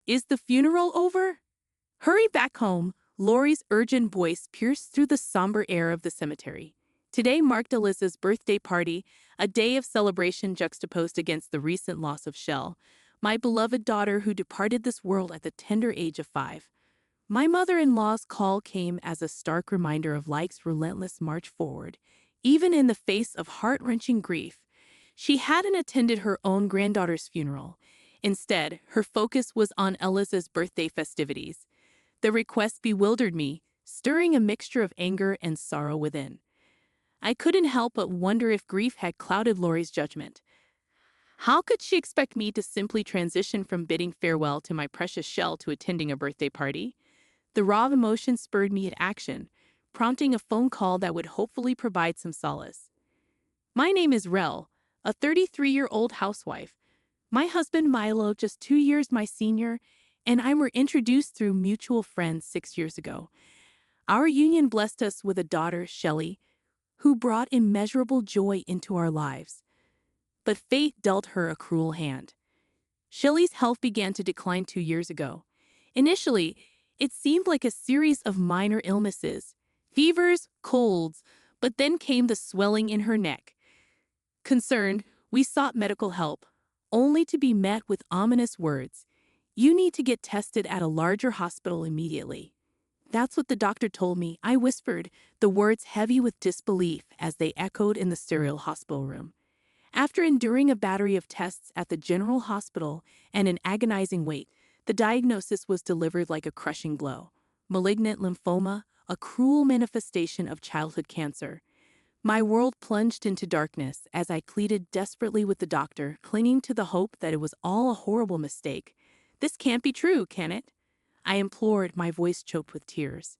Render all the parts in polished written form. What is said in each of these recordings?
Is the funeral over? Hurry back home, Lori's urgent voice pierced through the somber air of the cemetery. Today marked Alyssa's birthday party, a day of celebration juxtaposed against the recent loss of Shell, my beloved daughter who departed this world at the tender age of 5. My mother-in-law's call came as a stark reminder of life's relentless march forward. Even in the face of heart-wrenching grief, she hadn't attended her own granddaughter's funeral. Instead, her focus was on Alyssa's birthday festivities. The request bewildered me, stirring a mixture of anger and sorrow within. I couldn't help but wonder if grief had clouded Lori's judgment. How could she expect me to simply transition from bidding farewell to my precious Shell to attending a birthday party? The raw emotion spurred me to action, prompting a phone call that would hopefully provide some solace. My name is Rel, a 33-year-old housewife. My husband Milo, just 2 years my senior, and I were introduced through mutual friends 6 years ago. Our union blessed us with a daughter, Shelley, who brought immeasurable joy into our lives. But fate dealt her a cruel hand. Shelley's health began to decline 2 years ago. Initially, it seemed like a series of minor illnesses, fevers, colds, but then came the swelling in her neck. Concerned, we sought medical help, only to be met with ominous words. You need to get tested at a larger hospital immediately. That's what the doctor told me, I whispered, the words heavy with disbelief as they echoed in the sterile hospital room. After enduring a battery of tests at the general hospital and an agonizing wait, the diagnosis was delivered like a crushing blow. Malignant lymphoma, a cruel manifestation of childhood cancer. My world plunged into darkness as I pleaded desperately with the doctor, clinging to the hope that it was all a horrible mistake. This can't be true, can it? I implored, my voice choked with tears.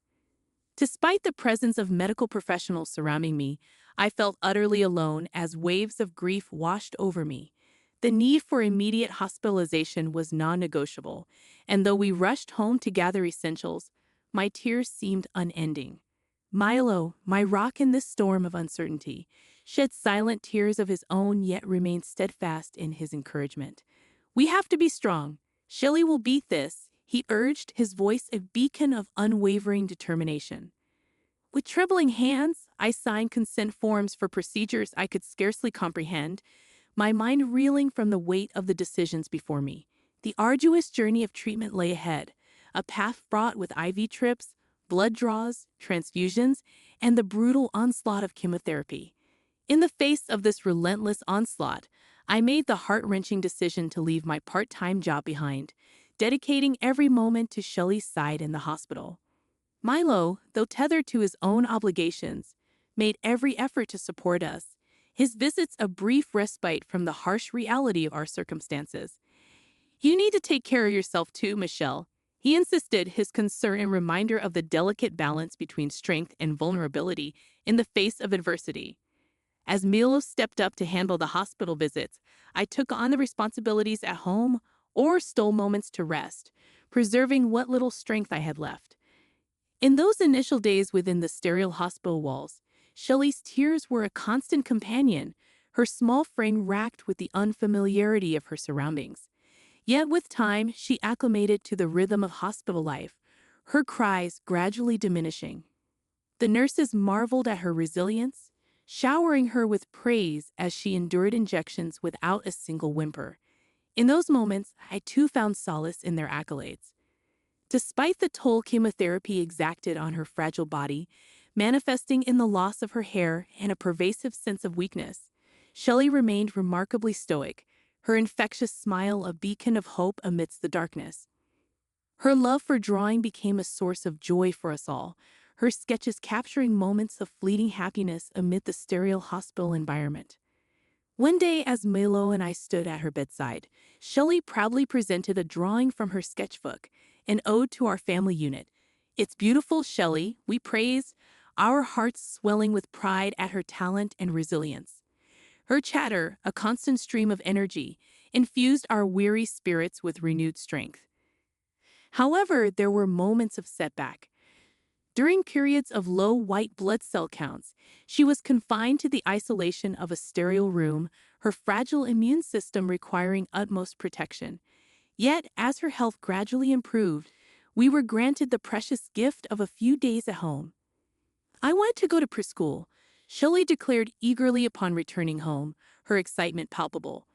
Despite the presence of medical professionals surrounding me, I felt utterly alone as waves of grief washed over me. The need for immediate hospitalization was non-negotiable, and though we rushed home to gather essentials, my tears seemed unending. Milo, my rock in this storm of uncertainty, shed silent tears of his own yet remained steadfast in his encouragement. We have to be strong. Shelley will beat this, he urged, his voice a beacon of unwavering determination. With trembling hands, I signed consent forms for procedures I could scarcely comprehend, my mind reeling from the weight of the decisions before me. The arduous journey of treatment lay ahead, a path fraught with IV trips, blood draws, transfusions, and the brutal onslaught of chemotherapy. In the face of this relentless onslaught, I made the heart-wrenching decision to leave my part-time job behind, dedicating every moment to Shelley's side in the hospital. Milo, though tethered to his own obligations, made every effort to support us, his visits a brief respite from the harsh reality of our circumstances. You need to take care of yourself too, Michelle, he insisted, his concern a reminder of the delicate balance between strength and vulnerability in the face of adversity. As Milo stepped up to handle the hospital visits, I took on the responsibilities at home or stole moments to rest, preserving what little strength I had left. In those initial days within the sterile hospital walls, Shelley's tears were a constant companion, her small frame racked with the unfamiliarity of her surroundings. Yet with time, she acclimated to the rhythm of hospital life, her cries gradually diminishing. The nurses marveled at her resilience, showering her with praise as she endured injections without a single whimper. In those moments, I too found solace in their accolades. Despite the toll chemotherapy exacted on her fragile body, manifesting in the loss of her hair and a pervasive sense of weakness, Shelley remained remarkably stoic, her infectious smile a beacon of hope amidst the darkness. Her love for drawing became a source of joy for us all, her sketches capturing moments of fleeting happiness amid the sterile hospital environment. One day, as Milo and I stood at her bedside, Shelley proudly presented a drawing from her sketchbook, an ode to our family unit. It's beautiful, Shelley, we praised, our hearts swelling with pride at her talent and resilience. Her chatter, a constant stream of energy, infused our weary spirits with renewed strength. However, there were moments of setback. During periods of low white blood cell counts, she was confined to the isolation of a sterile room, her fragile immune system requiring utmost protection. Yet, as her health gradually improved, we were granted the precious gift of a few days at home. I wanted to go to preschool, Shelley declared eagerly upon returning home, her excitement palpable.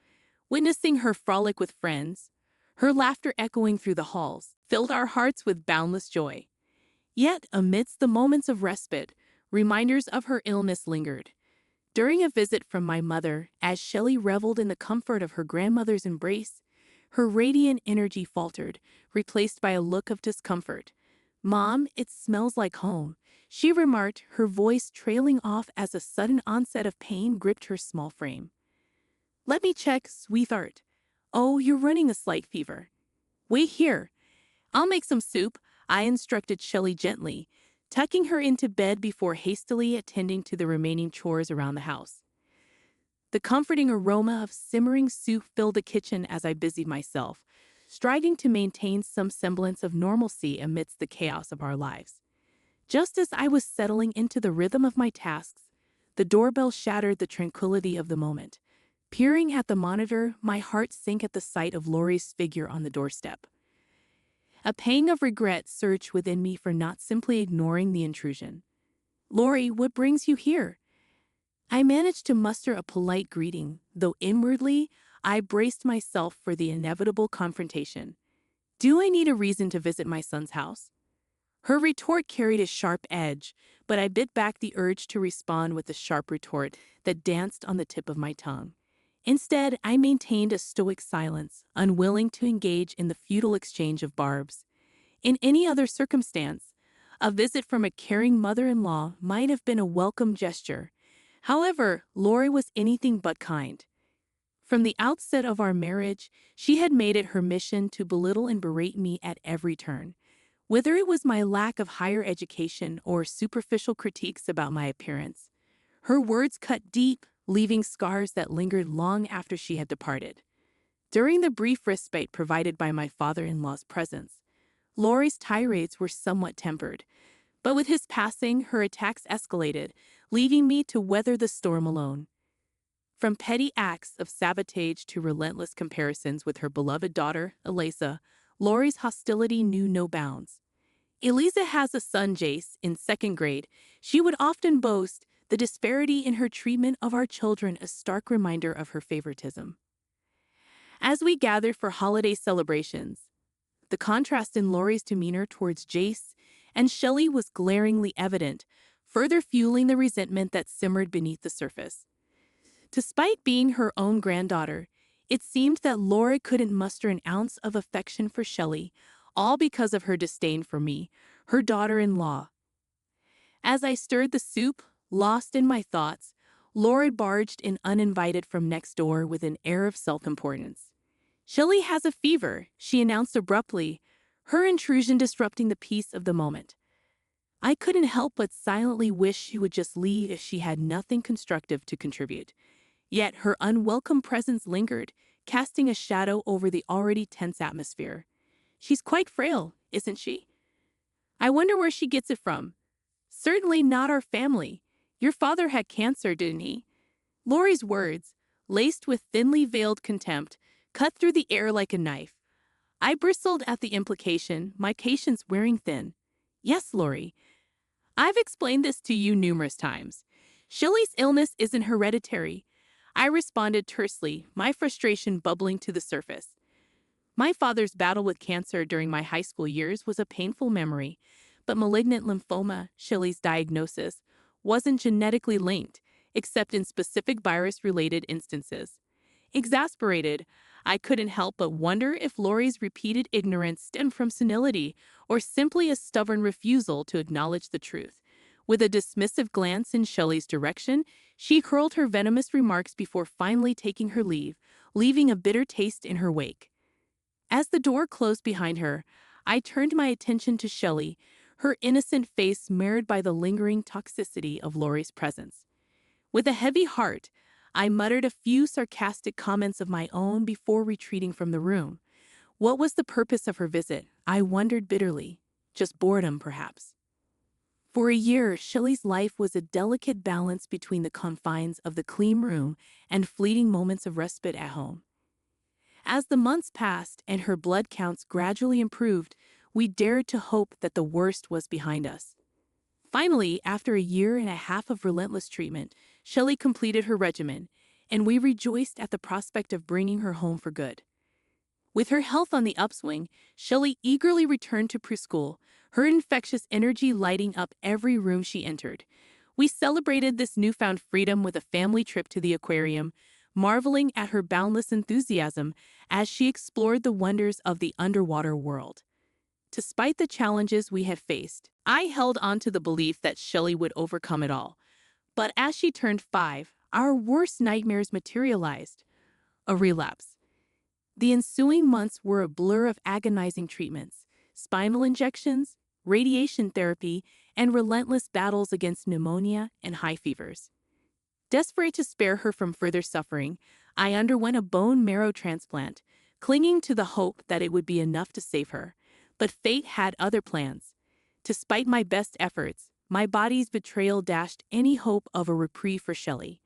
Witnessing her frolic with friends, her laughter echoing through the halls, filled our hearts with boundless joy. Yet, amidst the moments of respite, reminders of her illness lingered. During a visit from my mother, as Shelley reveled in the comfort of her grandmother's embrace, her radiant energy faltered, replaced by a look of discomfort. "Mom, it smells like home," she remarked, her voice trailing off as a sudden onset of pain gripped her small frame. "Let me check, sweetheart. Oh, you're running a slight fever. Wait here. I'll make some soup," I instructed Shelley gently, tucking her into bed before hastily attending to the remaining chores around the house. The comforting aroma of simmering soup filled the kitchen as I busied myself, striving to maintain some semblance of normalcy amidst the chaos of our lives. Just as I was settling into the rhythm of my tasks, the doorbell shattered the tranquility of the moment. Peering at the monitor, my heart sank at the sight of Lori's figure on the doorstep. A pang of regret surged within me for not simply ignoring the intrusion. "Lori, what brings you here?" I managed to muster a polite greeting, though inwardly, I braced myself for the inevitable confrontation. "Do I need a reason to visit my son's house?" Her retort carried a sharp edge, but I bit back the urge to respond with a sharp retort that danced on the tip of my tongue. Instead, I maintained a stoic silence, unwilling to engage in the futile exchange of barbs. In any other circumstance, a visit from a caring mother-in-law might have been a welcome gesture. However, Lori was anything but kind. From the outset of our marriage, she had made it her mission to belittle and berate me at every turn. Whether it was my lack of higher education or superficial critiques about my appearance, her words cut deep, leaving scars that lingered long after she had departed. During the brief respite provided by my father-in-law's presence, Lori's tirades were somewhat tempered, but with his passing, her attacks escalated, leaving me to weather the storm alone. From petty acts of sabotage to relentless comparisons with her beloved daughter, Eliza, Lori's hostility knew no bounds. "Eliza has a son, Jace, in second grade," she would often boast, the disparity in her treatment of our children a stark reminder of her favoritism. As we gathered for holiday celebrations, the contrast in Lori's demeanor towards Jace and Shelley was glaringly evident, further fueling the resentment that simmered beneath the surface. Despite being her own granddaughter, it seemed that Lori couldn't muster an ounce of affection for Shelley, all because of her disdain for me, her daughter-in-law. As I stirred the soup, lost in my thoughts, Lori barged in uninvited from next door with an air of self-importance. "Shelley has a fever," she announced abruptly, her intrusion disrupting the peace of the moment. I couldn't help but silently wish she would just leave if she had nothing constructive to contribute. Yet her unwelcome presence lingered, casting a shadow over the already tense atmosphere. "She's quite frail, isn't she? I wonder where she gets it from. Certainly not our family. Your father had cancer, didn't he?" Lori's words, laced with thinly veiled contempt, cut through the air like a knife. I bristled at the implication, my patience wearing thin. "Yes, Lori. I've explained this to you numerous times. Shelley's illness isn't hereditary," I responded tersely, my frustration bubbling to the surface. My father's battle with cancer during my high school years was a painful memory, but malignant lymphoma, Shelley's diagnosis, wasn't genetically linked, except in specific virus-related instances. Exasperated, I couldn't help but wonder if Lori's repeated ignorance stemmed from senility or simply a stubborn refusal to acknowledge the truth. With a dismissive glance in Shelley's direction, she hurled her venomous remarks before finally taking her leave, leaving a bitter taste in her wake. As the door closed behind her, I turned my attention to Shelley, her innocent face marred by the lingering toxicity of Lori's presence. With a heavy heart, I muttered a few sarcastic comments of my own before retreating from the room. What was the purpose of her visit? I wondered bitterly. Just boredom, perhaps. For a year, Shelley's life was a delicate balance between the confines of the clean room and fleeting moments of respite at home. As the months passed and her blood counts gradually improved, we dared to hope that the worst was behind us. Finally, after a year and a half of relentless treatment, Shelley completed her regimen, and we rejoiced at the prospect of bringing her home for good. With her health on the upswing, Shelley eagerly returned to preschool, her infectious energy lighting up every room she entered. We celebrated this newfound freedom with a family trip to the aquarium, marveling at her boundless enthusiasm as she explored the wonders of the underwater world. Despite the challenges we had faced, I held on to the belief that Shelley would overcome it all. But as she turned 5, our worst nightmares materialized: a relapse. The ensuing months were a blur of agonizing treatments, spinal injections, radiation therapy, and relentless battles against pneumonia and high fevers. Desperate to spare her from further suffering, I underwent a bone marrow transplant, clinging to the hope that it would be enough to save her. But fate had other plans. Despite my best efforts, my body's betrayal dashed any hope of a reprieve for Shelley.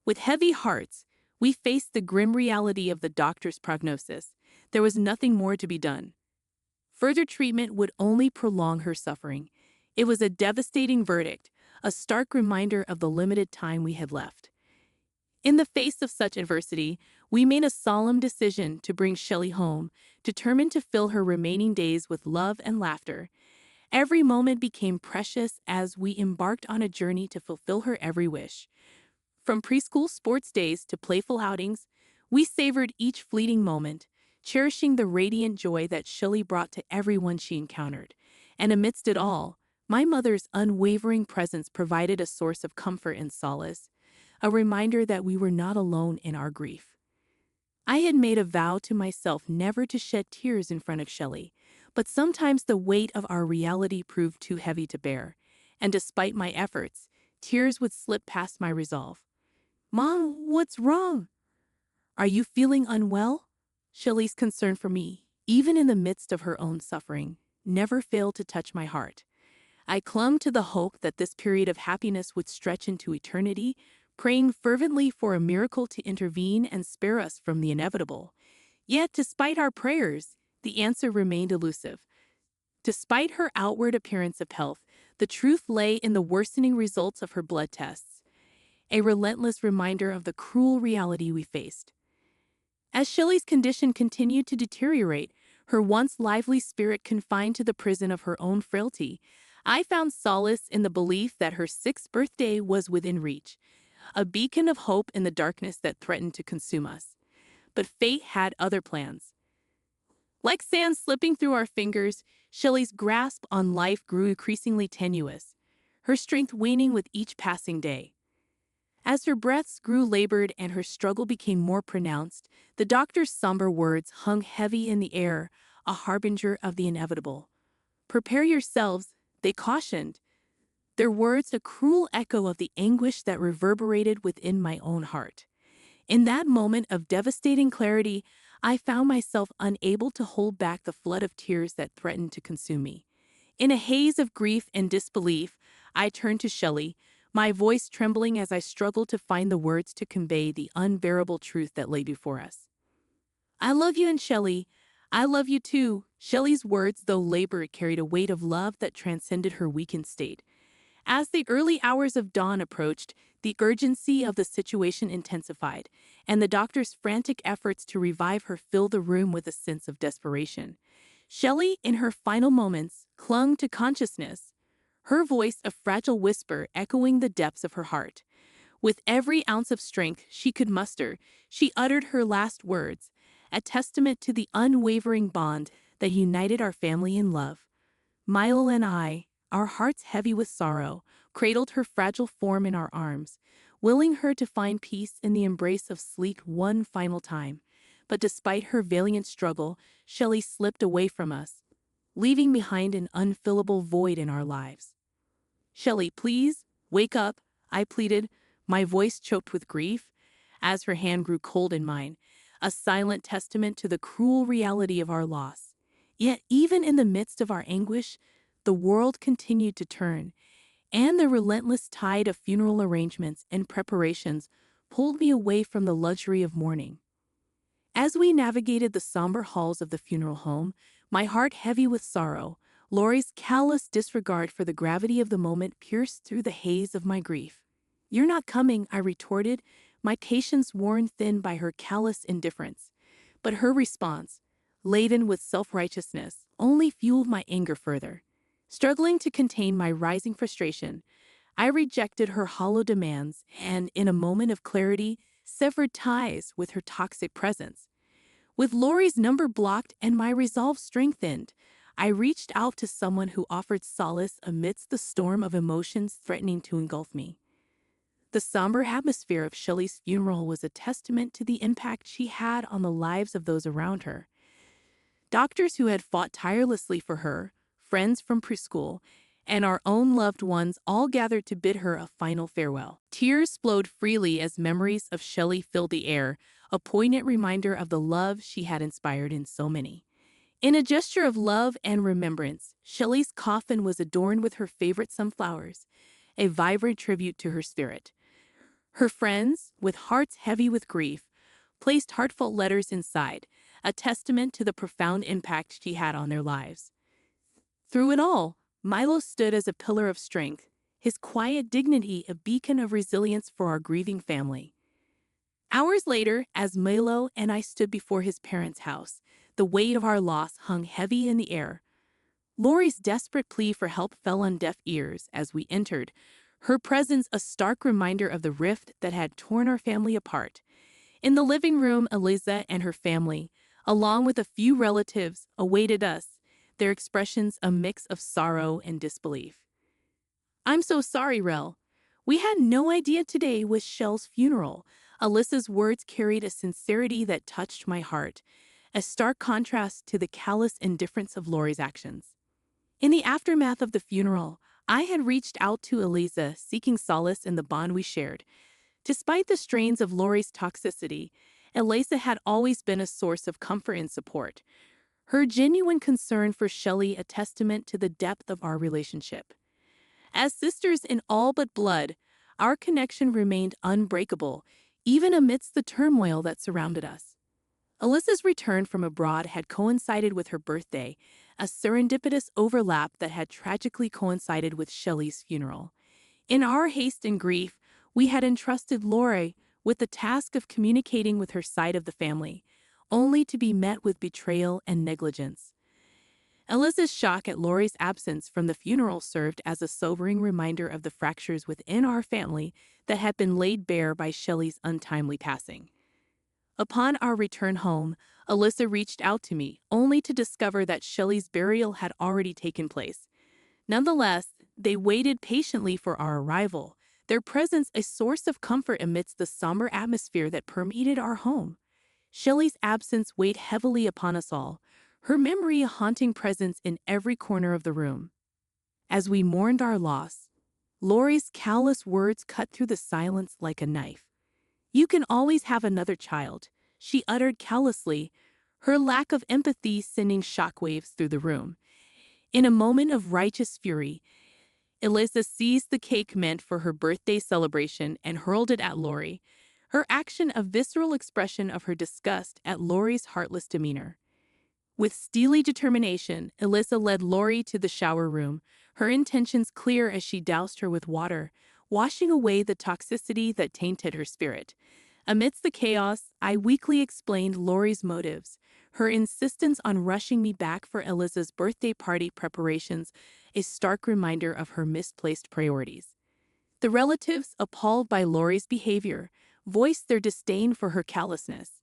With heavy hearts, we faced the grim reality of the doctor's prognosis. There was nothing more to be done. Further treatment would only prolong her suffering. It was a devastating verdict, a stark reminder of the limited time we had left. In the face of such adversity, we made a solemn decision to bring Shelley home, determined to fill her remaining days with love and laughter. Every moment became precious as we embarked on a journey to fulfill her every wish. From preschool sports days to playful outings, we savored each fleeting moment, cherishing the radiant joy that Shelley brought to everyone she encountered. And amidst it all, my mother's unwavering presence provided a source of comfort and solace, a reminder that we were not alone in our grief. I had made a vow to myself never to shed tears in front of Shelley, but sometimes the weight of our reality proved too heavy to bear, and despite my efforts, tears would slip past my resolve. "Mom, what's wrong? Are you feeling unwell?" Shelley's concern for me, even in the midst of her own suffering, never failed to touch my heart. I clung to the hope that this period of happiness would stretch into eternity, praying fervently for a miracle to intervene and spare us from the inevitable. Yet, despite our prayers, the answer remained elusive. Despite her outward appearance of health, the truth lay in the worsening results of her blood tests, a relentless reminder of the cruel reality we faced. As Shelley's condition continued to deteriorate, her once lively spirit confined to the prison of her own frailty, I found solace in the belief that her 6th birthday was within reach, a beacon of hope in the darkness that threatened to consume us. But fate had other plans. Like sand slipping through our fingers, Shelley's grasp on life grew increasingly tenuous, her strength waning with each passing day. As her breaths grew labored and her struggle became more pronounced, the doctor's somber words hung heavy in the air, a harbinger of the inevitable. "Prepare yourselves," they cautioned, their words a cruel echo of the anguish that reverberated within my own heart. In that moment of devastating clarity, I found myself unable to hold back the flood of tears that threatened to consume me. In a haze of grief and disbelief, I turned to Shelley, my voice trembling as I struggled to find the words to convey the unbearable truth that lay before us. "I love you, and Shelley, I love you too." Shelley's words, though labored, carried a weight of love that transcended her weakened state. As the early hours of dawn approached, the urgency of the situation intensified, and the doctor's frantic efforts to revive her filled the room with a sense of desperation. Shelley, in her final moments, clung to consciousness, her voice a fragile whisper echoing the depths of her heart. With every ounce of strength she could muster, she uttered her last words, a testament to the unwavering bond that united our family in love. Milo and I, our hearts heavy with sorrow, cradled her fragile form in our arms, willing her to find peace in the embrace of sleep one final time. But despite her valiant struggle, Shelley slipped away from us, leaving behind an unfillable void in our lives. "Shelley, please, wake up," I pleaded, my voice choked with grief, as her hand grew cold in mine, a silent testament to the cruel reality of our loss. Yet even in the midst of our anguish, the world continued to turn, and the relentless tide of funeral arrangements and preparations pulled me away from the luxury of mourning. As we navigated the somber halls of the funeral home, my heart heavy with sorrow, Lori's callous disregard for the gravity of the moment pierced through the haze of my grief. "You're not coming," I retorted, my patience worn thin by her callous indifference. But her response, laden with self-righteousness, only fueled my anger further. Struggling to contain my rising frustration, I rejected her hollow demands and, in a moment of clarity, severed ties with her toxic presence. With Lori's number blocked and my resolve strengthened, I reached out to someone who offered solace amidst the storm of emotions threatening to engulf me. The somber atmosphere of Shelley's funeral was a testament to the impact she had on the lives of those around her. Doctors who had fought tirelessly for her, friends from preschool, and our own loved ones all gathered to bid her a final farewell. Tears flowed freely as memories of Shelley filled the air, a poignant reminder of the love she had inspired in so many. In a gesture of love and remembrance, Shelley's coffin was adorned with her favorite sunflowers, a vibrant tribute to her spirit. Her friends, with hearts heavy with grief, placed heartfelt letters inside, a testament to the profound impact she had on their lives. Through it all, Milo stood as a pillar of strength, his quiet dignity a beacon of resilience for our grieving family. Hours later, as Milo and I stood before his parents' house, the weight of our loss hung heavy in the air. Lori's desperate plea for help fell on deaf ears as we entered, her presence a stark reminder of the rift that had torn our family apart. In the living room, Eliza and her family, along with a few relatives, awaited us, their expressions a mix of sorrow and disbelief. "I'm so sorry, Rel. We had no idea today was Shell's funeral." Alyssa's words carried a sincerity that touched my heart, a stark contrast to the callous indifference of Lori's actions. In the aftermath of the funeral, I had reached out to Eliza, seeking solace in the bond we shared. Despite the strains of Lori's toxicity, Eliza had always been a source of comfort and support. Her genuine concern for Shelley a testament to the depth of our relationship. As sisters in all but blood, our connection remained unbreakable, even amidst the turmoil that surrounded us. Alyssa's return from abroad had coincided with her birthday, a serendipitous overlap that had tragically coincided with Shelley's funeral. In our haste and grief, we had entrusted Lori with the task of communicating with her side of the family, only to be met with betrayal and negligence. Alyssa's shock at Lori's absence from the funeral served as a sobering reminder of the fractures within our family that had been laid bare by Shelley's untimely passing. Upon our return home, Alyssa reached out to me, only to discover that Shelley's burial had already taken place. Nonetheless, they waited patiently for our arrival, their presence a source of comfort amidst the somber atmosphere that permeated our home. Shelley's absence weighed heavily upon us all, her memory a haunting presence in every corner of the room. As we mourned our loss, Lori's callous words cut through the silence like a knife. "You can always have another child," she uttered callously, her lack of empathy sending shockwaves through the room. In a moment of righteous fury, Eliza seized the cake meant for her birthday celebration and hurled it at Lori, her action a visceral expression of her disgust at Lori's heartless demeanor. With steely determination, Eliza led Lori to the shower room, her intentions clear as she doused her with water, washing away the toxicity that tainted her spirit. Amidst the chaos, I weakly explained Lori's motives, her insistence on rushing me back for Eliza's birthday party preparations, a stark reminder of her misplaced priorities. The relatives, appalled by Lori's behavior, voiced their disdain for her callousness.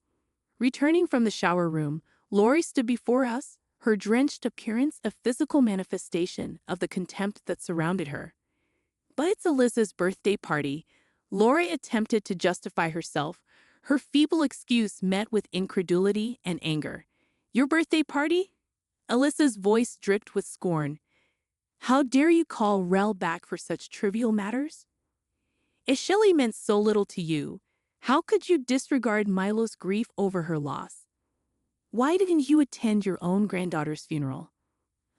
Returning from the shower room, Lori stood before us, her drenched appearance a physical manifestation of the contempt that surrounded her. "But it's Alyssa's birthday party," Lori attempted to justify herself, her feeble excuse met with incredulity and anger. "Your birthday party?" Alyssa's voice dripped with scorn. "How dare you call Rel back for such trivial matters? If Shelley meant so little to you, how could you disregard Milo's grief over her loss? Why didn't you attend your own granddaughter's funeral?"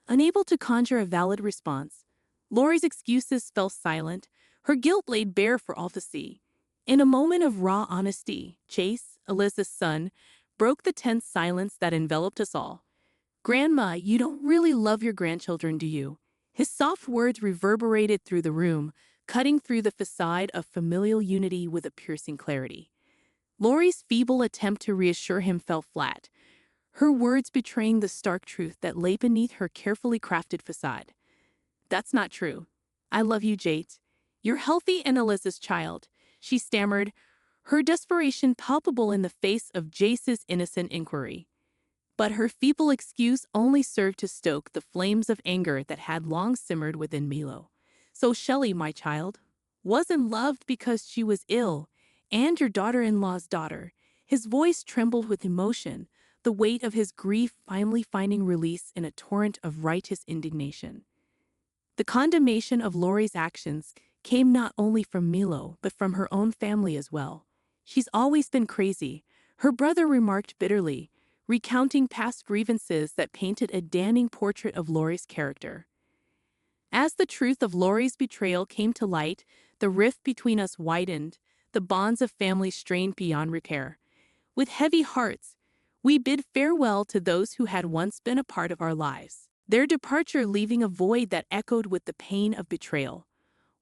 Unable to conjure a valid response, Lori's excuses fell silent, her guilt laid bare for all to see. In a moment of raw honesty, Chase, Alyssa's son, broke the tense silence that enveloped us all. "Grandma, you don't really love your grandchildren, do you?" His soft words reverberated through the room, cutting through the facade of familial unity with a piercing clarity. Laurie's feeble attempt to reassure him fell flat, her words betraying the stark truth that lay beneath her carefully crafted facade. "That's not true. I love you, Jate. You're healthy and Alyssa's child," she stammered, her desperation palpable in the face of Jace's innocent inquiry. But her feeble excuse only served to stoke the flames of anger that had long simmered within Milo. "So Shelley, my child, wasn't loved because she was ill, and your daughter-in-law's daughter." His voice trembled with emotion, the weight of his grief finally finding release in a torrent of righteous indignation. The condemnation of Laurie's actions came not only from Milo, but from her own family as well. "She's always been crazy," her brother remarked bitterly, recounting past grievances that painted a damning portrait of Laurie's character. As the truth of Laurie's betrayal came to light, the rift between us widened, the bonds of family strained beyond repair. With heavy hearts, we bid farewell to those who had once been a part of our lives, their departure leaving a void that echoed with the pain of betrayal.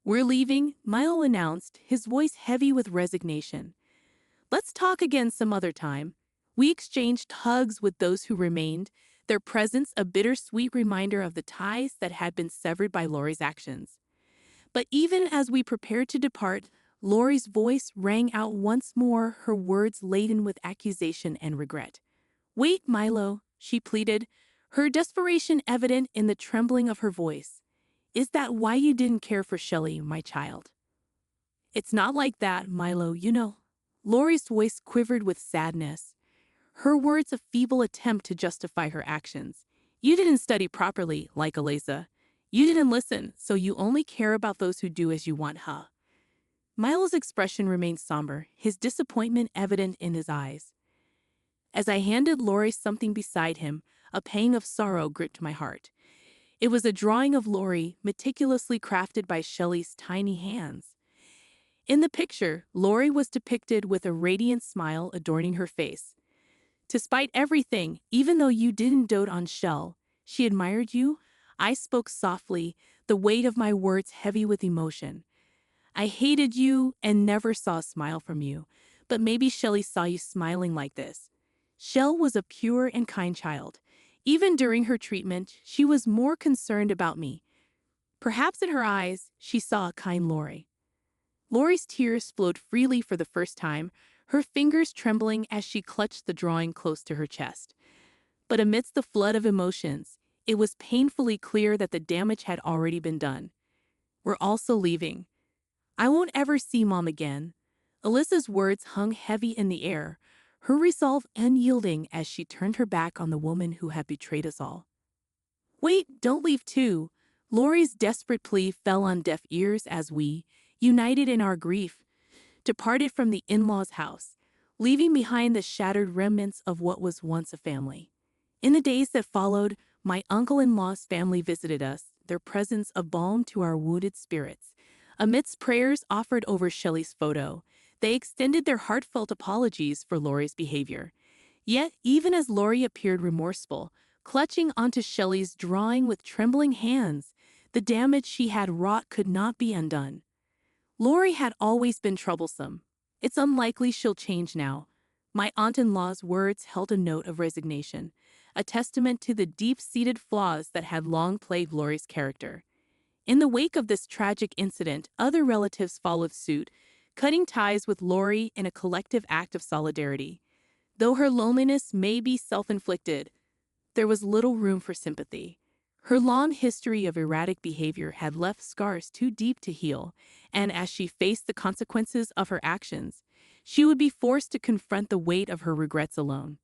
"We're leaving," Milo announced, his voice heavy with resignation. "Let's talk again some other time." We exchanged hugs with those who remained, their presence a bittersweet reminder of the ties that had been severed by Laurie's actions. But even as we prepared to depart, Laurie's voice rang out once more, her words laden with accusation and regret. "Wait, Milo," she pleaded, her desperation evident in the trembling of her voice. "Is that why you didn't care for Shelley, my child?" "It's not like that, Milo, you know." Laurie's voice quivered with sadness, her words a feeble attempt to justify her actions. "You didn't study properly, like Eliza. You didn't listen, so you only care about those who do as you want, huh?" Milo's expression remained somber, his disappointment evident in his eyes. As I handed Laurie something beside him, a pang of sorrow gripped my heart. It was a drawing of Laurie, meticulously crafted by Shelley's tiny hands. In the picture, Laurie was depicted with a radiant smile adorning her face. "Despite everything, even though you didn't dote on Shell, she admired you," I spoke softly, the weight of my words heavy with emotion. "I hated you and never saw a smile from you, but maybe Shelley saw you smiling like this." Shell was a pure and kind child. Even during her treatment, she was more concerned about me. Perhaps in her eyes, she saw a kind Laurie. Laurie's tears flowed freely for the first time, her fingers trembling as she clutched the drawing close to her chest. But amidst the flood of emotions, it was painfully clear that the damage had already been done. "We're also leaving. I won't ever see Mom again." Alyssa's words hung heavy in the air, her resolve unyielding as she turned her back on the woman who had betrayed us all. "Wait, don't leave too." Laurie's desperate plea fell on deaf ears as we, united in our grief, departed from the in-laws' house, leaving behind the shattered remnants of what was once a family. In the days that followed, my uncle-in-law's family visited us, their presence a balm to our wounded spirits. Amidst prayers offered over Shelley's photo, they extended their heartfelt apologies for Laurie's behavior. Yet, even as Laurie appeared remorseful, clutching onto Shelley's drawing with trembling hands, the damage she had wrought could not be undone. Laurie had always been troublesome. "It's unlikely she'll change now." My aunt-in-law's words held a note of resignation, a testament to the deep-seated flaws that had long plagued Laurie's character. In the wake of this tragic incident, other relatives followed suit, cutting ties with Laurie in a collective act of solidarity. Though her loneliness may be self-inflicted, there was little room for sympathy. Her long history of erratic behavior had left scars too deep to heal, and as she faced the consequences of her actions, she would be forced to confront the weight of her regrets alone.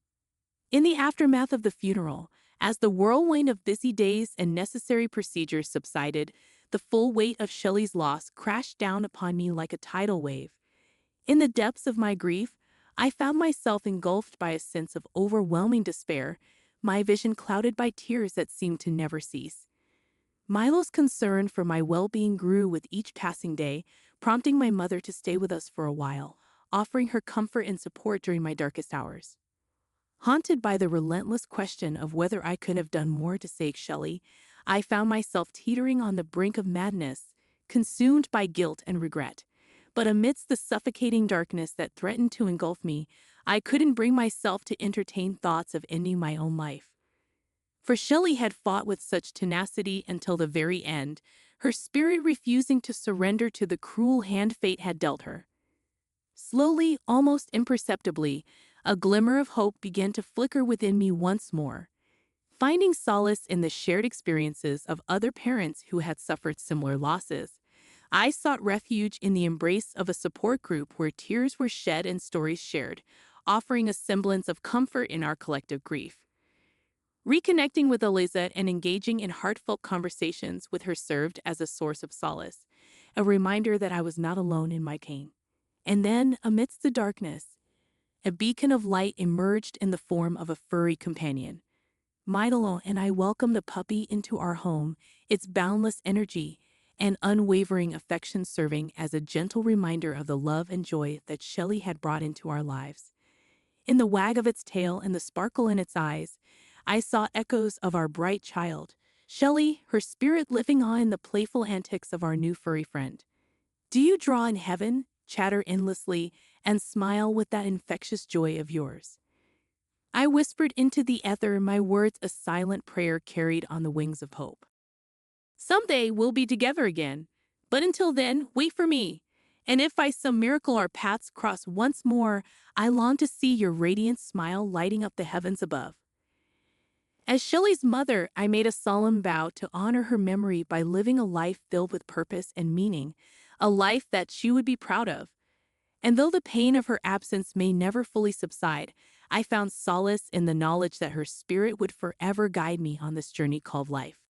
In the aftermath of the funeral, as the whirlwind of busy days and necessary procedures subsided, the full weight of Shelley's loss crashed down upon me like a tidal wave. In the depths of my grief, I found myself engulfed by a sense of overwhelming despair, my vision clouded by tears that seemed to never cease. Milo's concern for my well-being grew with each passing day, prompting my mother to stay with us for a while, offering her comfort and support during my darkest hours. Haunted by the relentless question of whether I could have done more to save Shelley, I found myself teetering on the brink of madness, consumed by guilt and regret. But amidst the suffocating darkness that threatened to engulf me, I couldn't bring myself to entertain thoughts of ending my own life. For Shelley had fought with such tenacity until the very end, her spirit refusing to surrender to the cruel hand fate had dealt her. Slowly, almost imperceptibly, a glimmer of hope began to flicker within me once more. Finding solace in the shared experiences of other parents who had suffered similar losses, I sought refuge in the embrace of a support group where tears were shed and stories shared, offering a semblance of comfort in our collective grief. Reconnecting with Eliza and engaging in heartfelt conversations with her served as a source of solace, a reminder that I was not alone in my pain. And then, amidst the darkness, a beacon of light emerged in the form of a furry companion. Milo and I welcomed the puppy into our home, its boundless energy and unwavering affection serving as a gentle reminder of the love and joy that Shelley had brought into our lives. In the wag of its tail and the sparkle in its eyes, I saw echoes of our bright child, Shelley, her spirit living on in the playful antics of our new furry friend. Do you draw in heaven, chatter endlessly, and smile with that infectious joy of yours? I whispered into the ether, my words a silent prayer carried on the wings of hope. Someday we'll be together again, but until then, wait for me. And if by some miracle our paths cross once more, I long to see your radiant smile lighting up the heavens above. As Shelley's mother, I made a solemn vow to honor her memory by living a life filled with purpose and meaning, a life that she would be proud of. And though the pain of her absence may never fully subside, I found solace in the knowledge that her spirit would forever guide me on this journey called life.